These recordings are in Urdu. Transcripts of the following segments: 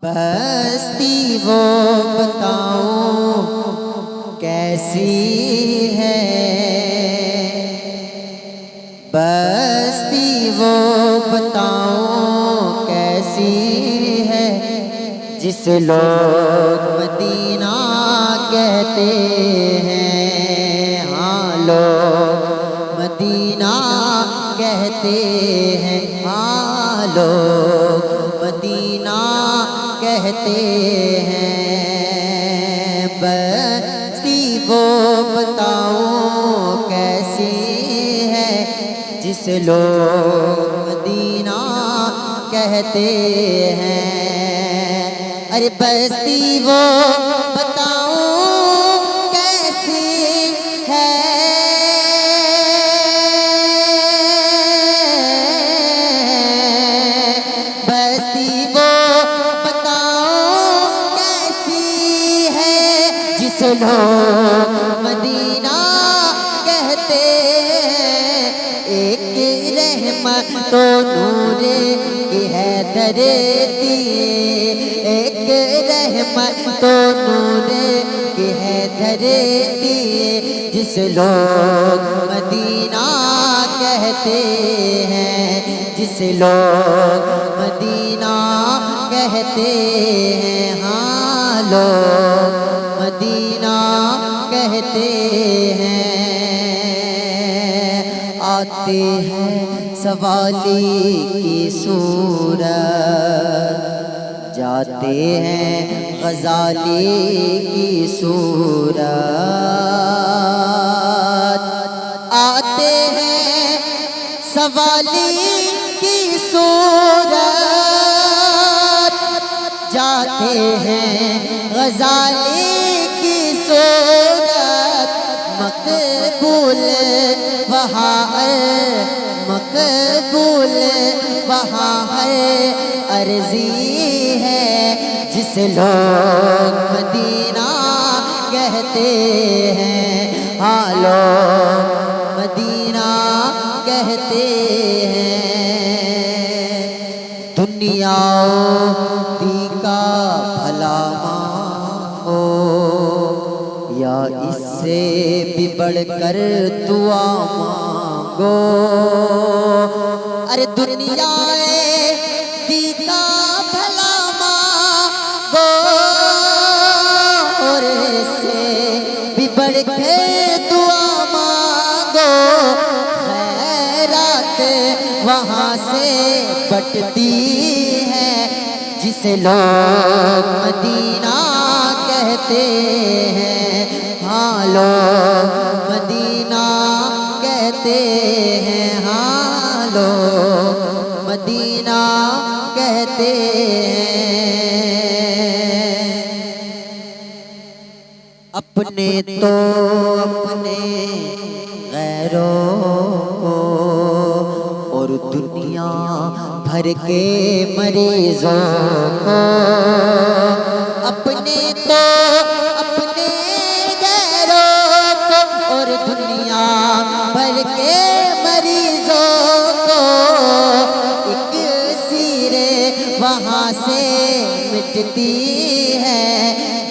بستی وہ بتاؤں کیسی ہے، بستی وہ بتاؤں کیسی ہے، جس لوگ مدینہ کہتے ہیں، ہاں لوگ مدینہ کہتے ہیں، ہاں لوگ مدینہ کہتے ہیں۔ بستی وہ بتاؤں کیسی ہے، جس لوگ مدینہ کہتے ہیں۔ ارے بستی وہ بتاؤں کیسی ہے، بستی وہ بتاؤں کیسی ہے، جس لوگ مدینہ کہتے ہیں۔ ایک رحمت تو نور کی حیدر دیے، ایک رحمت تو نور کی حیدر دیے، جس لوگ مدینہ کہتے ہیں، جس لوگ مدینہ کہتے ہیں، ہاں لوگ مدینہ کہتے ہیں۔ آتے ہیں سوالی کی صورت، جاتے ہیں غزالی کی صورت، آتے ہیں سوالی کی صورت، جاتے ہیں غزالی کی صورت، مقبول وہاں مقبول وہاں ہے عرضی ہے، جس لوگ مدینہ کہتے ہیں، ہاں لوگ مدینہ کہتے ہیں۔ دنیا دی کا بھلا مانگو، یا اس سے بھی بڑھ کر دعا مانگو۔ ارے دنیا دی کا بھلا مانگو، اور اس سے بھی بڑھ کر دعا مانگو۔ خیرات وہاں سے بٹتی ہے، جس لوگ مدینہ کہتے ہیں، ہاں لوگ مدینہ کہتے ہیں، ہاں لوگ مدینہ کہتے ہیں۔ اپنے تو اپنے غیروں کو، اور دنیا بھر کے مریضوں کو، اپنے تو اپنے غیروں کو، اور دنیا بھر کے مریضوں کو، ایک سیرے وہاں سے مٹتی ہے،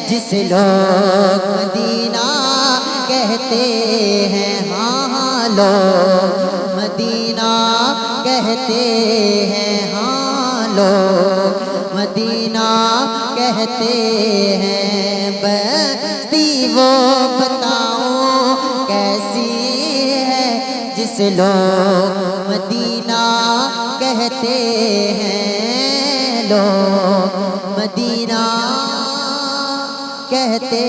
جس لوگ مدینہ کہتے ہیں، ہاں لوگ مدینہ کہتے ہیں، ہاں لوگ مدینہ کہتے ہیں۔ بستی وہ بتاؤں کیسی ہے، جس لوگ مدینہ کہتے ہیں، لوگ مدینہ کہتے